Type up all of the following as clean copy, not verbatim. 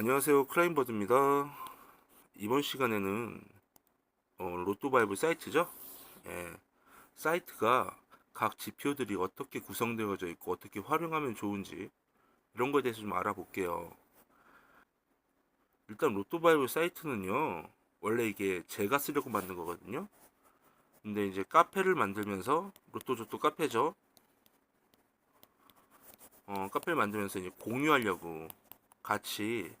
안녕하세요. 클라인버드입니다. 이번 시간에는 로또바이블 사이트죠. 예, 사이트가 각 지표들이 어떻게 구성되어져 있고 어떻게 활용하면 좋은지 이런 거에 대해서 좀 알아볼게요. 일단 로또바이블 사이트는요, 원래 이게 제가 쓰려고 만든 거거든요. 근데 이제 카페를 만들면서 로또조또 카페죠. 카페를 만들면서 이제 공유하려고 같이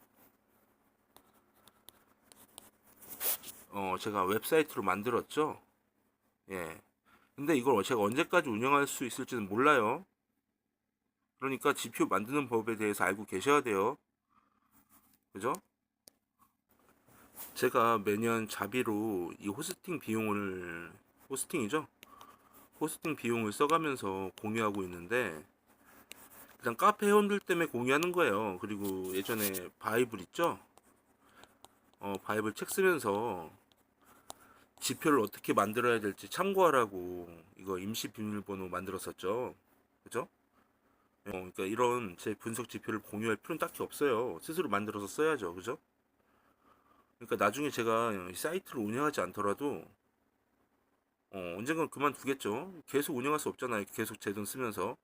제가 웹사이트로 만들었죠. 예. 근데 이걸 제가 언제까지 운영할 수 있을지는 몰라요. 그러니까 지표 만드는 법에 대해서 알고 계셔야 돼요. 그죠? 제가 매년 자비로 이 호스팅이죠? 호스팅 비용을 써가면서 공유하고 있는데, 일단 카페 회원들 때문에 공유하는 거예요. 그리고 예전에 바이블 있죠? 바이블 책 쓰면서 지표를 어떻게 만들어야 될지 참고하라고 이거 임시 비밀번호 만들었었죠. 그죠? 그러니까 이런 제 분석 지표를 공유할 필요는 딱히 없어요. 스스로 만들어서 써야죠. 그죠? 그러니까 나중에 제가 이 사이트를 운영하지 않더라도 언젠간 그만두겠죠. 계속 운영할 수 없잖아요. 계속 제 돈 쓰면서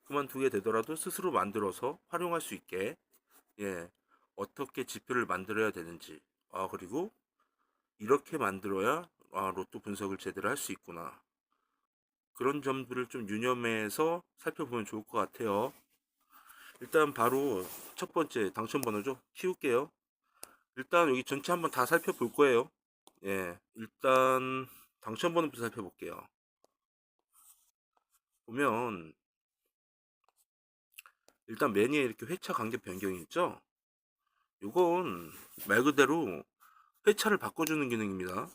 그만두게 되더라도 스스로 만들어서 활용할 수 있게, 예, 어떻게 지표를 만들어야 되는지, 그리고 이렇게 만들어야 로또 분석을 제대로 할 수 있구나, 그런 점들을 좀 유념해서 살펴보면 좋을 것 같아요. 일단 바로 첫 번째 당첨 번호죠. 키울게요. 일단 여기 전체 한번 다 살펴볼 거예요. 예, 일단 당첨 번호부터 살펴볼게요. 보면 일단 메뉴에 이렇게 회차 간격 변경이 있죠. 이건 말 그대로 회차를 바꿔주는 기능입니다.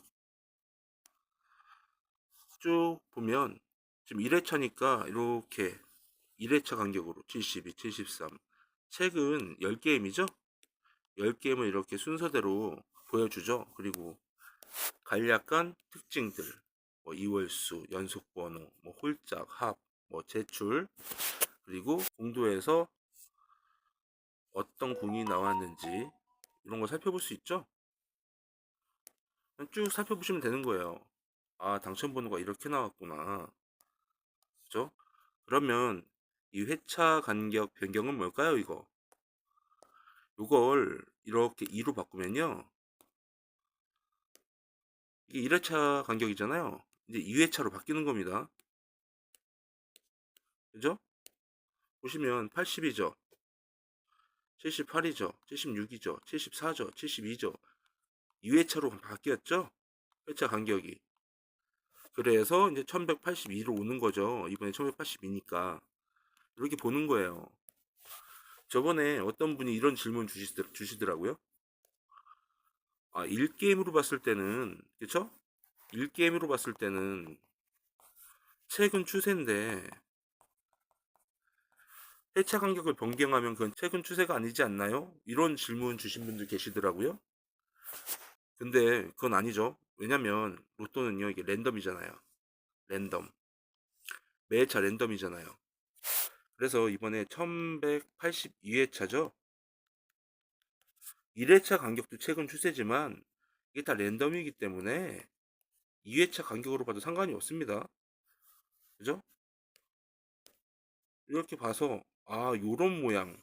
쭉 보면 지금 1회차니까 이렇게 1회차 간격으로 72, 73, 책은 10게임이죠. 10게임을 이렇게 순서대로 보여주죠. 그리고 간략한 특징들, 뭐 이월수, 연속번호, 뭐 홀짝, 합, 뭐 제출, 그리고 공도에서 어떤 공이 나왔는지 이런 거 살펴볼 수 있죠. 쭉 살펴보시면 되는 거예요. 당첨 번호가 이렇게 나왔구나. 그죠? 그러면 이 회차 간격 변경은 뭘까요, 이거? 이걸 이렇게 2로 바꾸면요. 이게 1회차 간격이잖아요. 이제 2회차로 바뀌는 겁니다. 그죠? 보시면 80이죠. 78이죠. 76이죠. 74죠. 72죠. 2회차로 바뀌었죠? 회차 간격이. 그래서 이제 1182로 오는 거죠. 이번에 1182니까. 이렇게 보는 거예요. 저번에 어떤 분이 이런 질문 주시더라고요. 1게임으로 봤을 때는, 그쵸? 1게임으로 봤을 때는 최근 추세인데, 회차 간격을 변경하면 그건 최근 추세가 아니지 않나요? 이런 질문 주신 분들 계시더라고요. 근데 그건 아니죠. 왜냐면 로또는요, 이게 랜덤이잖아요. 랜덤. 매회차 랜덤이잖아요. 그래서 이번에 1182회차죠. 1회차 간격도 최근 추세지만 이게 다 랜덤이기 때문에 2회차 간격으로 봐도 상관이 없습니다. 그죠? 이렇게 봐서 요런 모양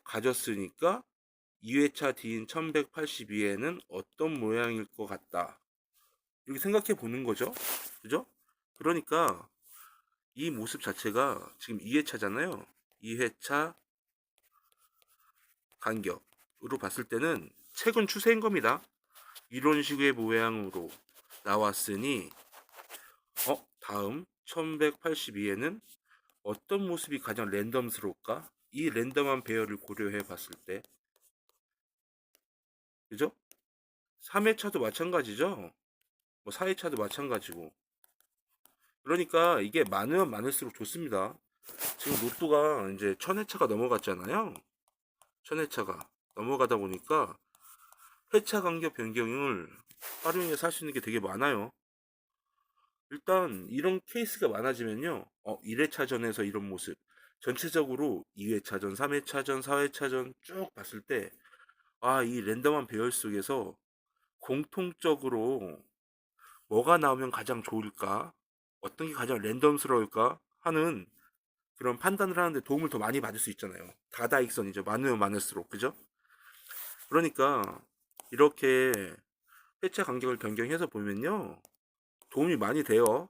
가졌으니까 2회차 뒤인 1182에는 어떤 모양일 것 같다. 이렇게 생각해 보는 거죠. 그죠? 그러니까 이 모습 자체가 지금 2회차잖아요. 2회차 간격으로 봤을 때는 최근 추세인 겁니다. 이런 식의 모양으로 나왔으니 다음 1182에는 어떤 모습이 가장 랜덤스러울까? 이 랜덤한 배열을 고려해 봤을 때, 그죠? 3회차도 마찬가지죠. 뭐 4회차도 마찬가지고. 그러니까 이게 많으면 많을수록 좋습니다. 지금 로또가 이제 1000회차가 넘어갔잖아요. 1000회차가 넘어가다 보니까 회차 간격 변경을 활용해서 할 수 있는 게 되게 많아요. 일단 이런 케이스가 많아지면요. 1회차전에서 이런 모습, 전체적으로 2회차전, 3회차전, 4회차전 쭉 봤을 때, 아, 이 랜덤한 배열 속에서 공통적으로 뭐가 나오면 가장 좋을까? 어떤 게 가장 랜덤스러울까? 하는 그런 판단을 하는데 도움을 더 많이 받을 수 있잖아요. 다다익선이죠. 많으면 많을수록. 그죠? 그러니까 이렇게 회차 간격을 변경해서 보면요. 도움이 많이 돼요.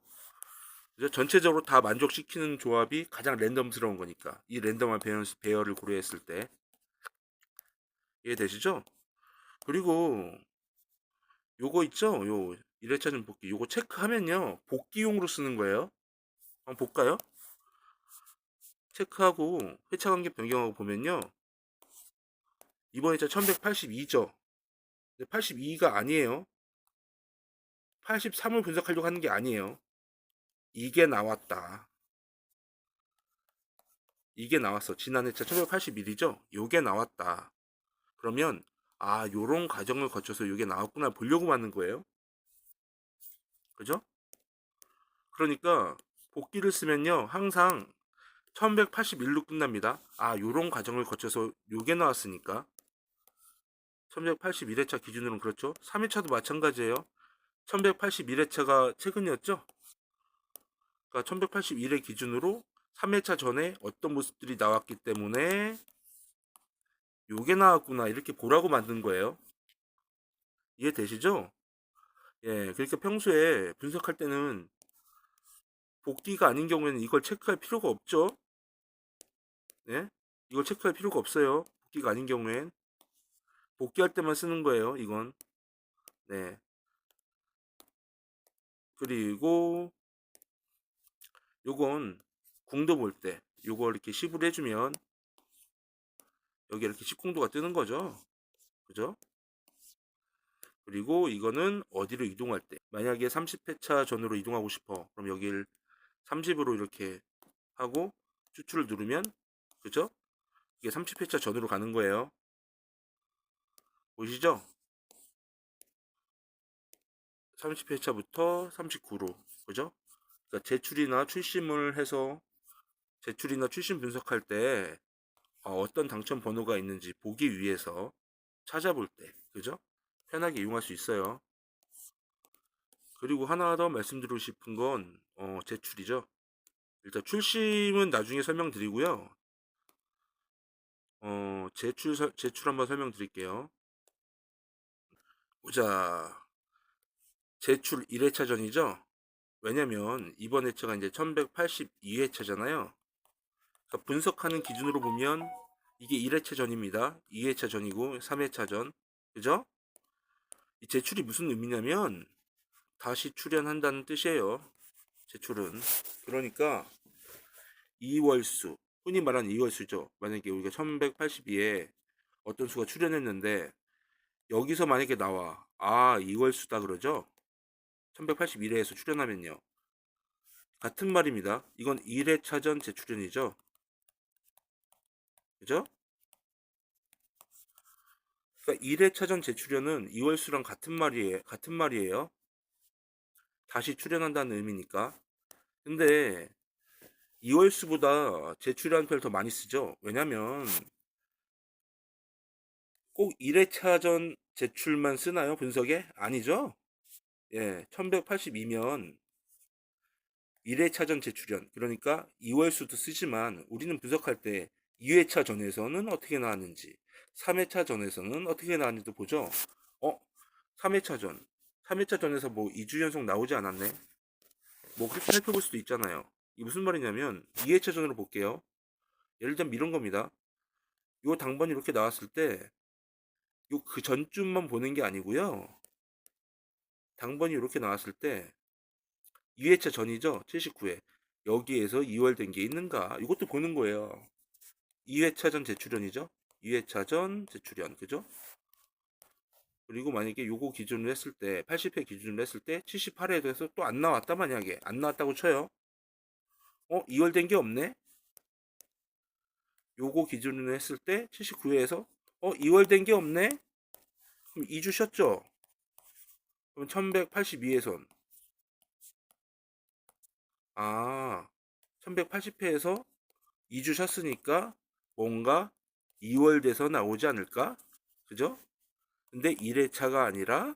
그죠? 전체적으로 다 만족시키는 조합이 가장 랜덤스러운 거니까. 이 랜덤한 배열을 고려했을 때. 이해되시죠? 그리고 요거 있죠? 요 1회차전 복귀. 요거 체크하면요. 복귀용으로 쓰는 거예요. 한번 볼까요? 체크하고 회차 간격 변경하고 보면요. 이번 회차 1182죠. 82가 아니에요. 83을 분석하려고 하는 게 아니에요. 이게 나왔다. 이게 나왔어. 지난 회차 1181이죠? 요게 나왔다. 그러면 아, 요런 과정을 거쳐서 요게 나왔구나 보려고 하는 거예요. 그죠? 그러니까 복귀를 쓰면요. 항상 1181로 끝납니다. 아, 요런 과정을 거쳐서 요게 나왔으니까 1181회차 기준으로는 그렇죠. 3회차도 마찬가지예요. 1181회차가 최근이었죠. 그러니까 1181회 기준으로 3회차 전에 어떤 모습들이 나왔기 때문에 요게 나왔구나 이렇게 보라고 만든 거예요. 이해되시죠? 예, 그러니까 평소에 분석할 때는 복귀가 아닌 경우에는 이걸 체크할 필요가 없죠. 예? 이걸 체크할 필요가 없어요. 복귀가 아닌 경우엔 복귀할 때만 쓰는 거예요. 이건 네. 그리고 요건 궁도 볼 때 요거 이렇게 10을 해주면 여기 이렇게 10궁도가 뜨는 거죠. 그죠? 그리고 이거는 어디로 이동할 때 만약에 30회차 전으로 이동하고 싶어 그럼 여길 30으로 이렇게 하고 추출을 누르면 그죠? 이게 30회차 전으로 가는 거예요. 보이시죠? 30회차부터 39로 그죠? 그러니까 제출이나 출심을 해서 제출이나 출심 분석할 때 어떤 당첨 번호가 있는지 보기 위해서 찾아볼 때 그죠? 편하게 이용할 수 있어요. 그리고 하나 더 말씀드리고 싶은 건 제출이죠. 일단 출심은 나중에 설명드리고요. 제출 한번 설명드릴게요. 보자. 제출 1회차전이죠. 왜냐면 이번 회차가 이제 1182회차잖아요. 그러니까 분석하는 기준으로 보면 이게 1회차전입니다. 2회차전이고 3회차전. 그죠? 이 제출이 무슨 의미냐면 다시 출연한다는 뜻이에요. 제출은. 그러니까 이월수, 흔히 말하는 이월수죠. 만약에 우리가 1182에 어떤 수가 출연했는데 여기서 만약에 나와 이월수다 그러죠. 1181회에서 출연하면요. 같은 말입니다. 이건 1회차전 재출연이죠. 그죠? 그러니까 1회차전 재출연은 이월수랑 같은 말이에요. 다시 출연한다는 의미니까. 근데 이월수보다 재출연 표를 더 많이 쓰죠. 왜냐면 꼭 1회차전 제출만 쓰나요? 분석에? 아니죠. 예, 1182면 1회차전 재출연 그러니까 2월수도 쓰지만 우리는 분석할 때 2회차 전에서는 어떻게 나왔는지 3회차 전에서는 어떻게 나왔는지도 보죠. 어? 3회차 전 3회차 전에서 뭐 2주 연속 나오지 않았네. 뭐 그렇게 살펴볼 수도 있잖아요. 이게 무슨 말이냐면 2회차 전으로 볼게요. 예를 들면 이런 겁니다. 요 당번이 이렇게 나왔을 때 요 그 전쯤만 보는 게 아니고요. 당번이 이렇게 나왔을 때 2회차 전이죠. 79회. 여기에서 2월 된 게 있는가? 이것도 보는 거예요. 2회차전 재출연이죠. 2회차전 재출연. 그죠? 그리고 만약에 요거 기준으로 했을 때 80회 기준으로 했을 때 78회에 대해서 또 안 나왔다 만약에 안 나왔다고 쳐요. 2월 된 게 없네. 요거 기준으로 했을 때 79회에서 2월 된 게 없네. 그럼 2주 쉬었죠. 그럼 1182회선 1180회에서 2주 쉬었으니까 뭔가 2월 돼서 나오지 않을까? 그죠? 근데 1회차가 아니라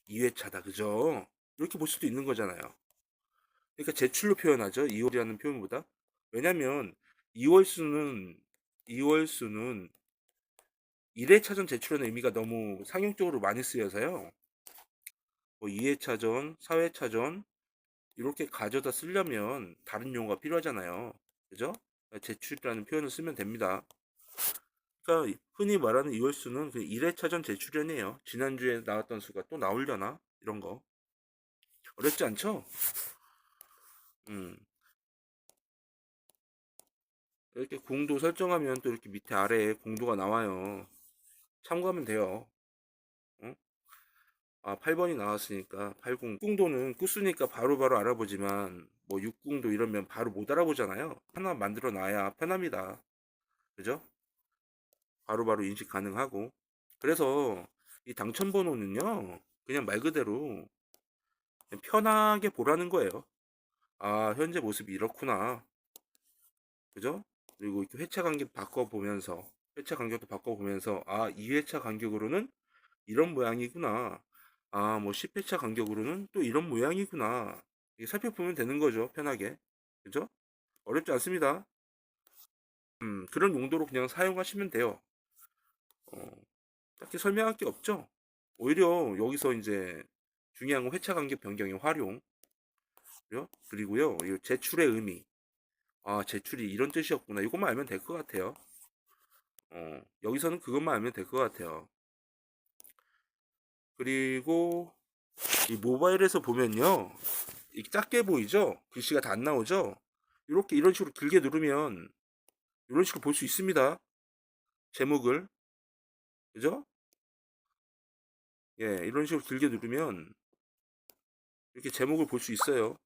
2회차다. 그죠? 이렇게 볼 수도 있는 거잖아요. 그러니까 제출로 표현하죠. 2월이라는 표현보다. 왜냐면 2월수는 1회차전 제출하는 의미가 너무 상용적으로 많이 쓰여서요. 뭐 2회차전, 4회차전 이렇게 가져다 쓰려면 다른 용어가 필요하잖아요. 그죠? 제출이라는 표현을 쓰면 됩니다. 그러니까 흔히 말하는 2월수는 그 1회차전 제출연이에요. 지난주에 나왔던 수가 또 나오려나? 이런 거. 어렵지 않죠? 음. 이렇게 공도 설정하면 또 이렇게 밑에 아래에 공도가 나와요. 참고하면 돼요. 어? 아, 8번이 나왔으니까 80. 궁도는 꾸수니까 바로바로 알아보지만 뭐 6궁도 이러면 바로 못 알아보잖아요. 하나 만들어 놔야 편합니다. 그죠? 바로바로 인식 가능하고. 그래서 이 당첨번호는요. 그냥 말 그대로 그냥 편하게 보라는 거예요. 아, 현재 모습이 이렇구나. 그죠? 그리고 이렇게 회차 간격 바꿔보면서 회차 간격도 바꿔보면서 아, 2회차 간격으로는 이런 모양이구나. 아, 뭐 10회차 간격으로는 또 이런 모양이구나. 이게 살펴보면 되는 거죠. 편하게. 그죠? 어렵지 않습니다. 그런 용도로 그냥 사용하시면 돼요. 어, 딱히 설명할 게 없죠. 오히려 여기서 이제 중요한 건 회차 간격 변경의 활용. 그리고요, 이 제출의 의미. 아, 제출이 이런 뜻이었구나. 이것만 알면 될 것 같아요. 여기서는 그것만 알면 될 것 같아요. 그리고 이 모바일에서 보면요. 이 작게 보이죠? 글씨가 다 안 나오죠? 이렇게 이런 식으로 길게 누르면 이런 식으로 볼 수 있습니다. 제목을. 그죠? 예, 이런 식으로 길게 누르면 이렇게 제목을 볼 수 있어요.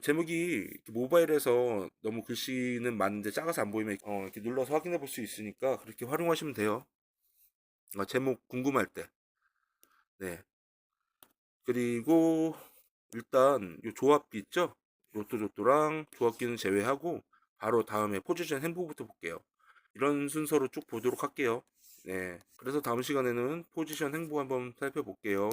제목이 이렇게 모바일에서 너무 글씨는 많은데 작아서 안 보이면 이렇게 눌러서 확인해 볼 수 있으니까 그렇게 활용하시면 돼요. 제목 궁금할 때. 네. 그리고 일단 이 조합기 있죠? 로또로또랑 조합기는 제외하고 바로 다음에 포지션 행보부터 볼게요. 이런 순서로 쭉 보도록 할게요. 네. 그래서 다음 시간에는 포지션 행보 한번 살펴볼게요.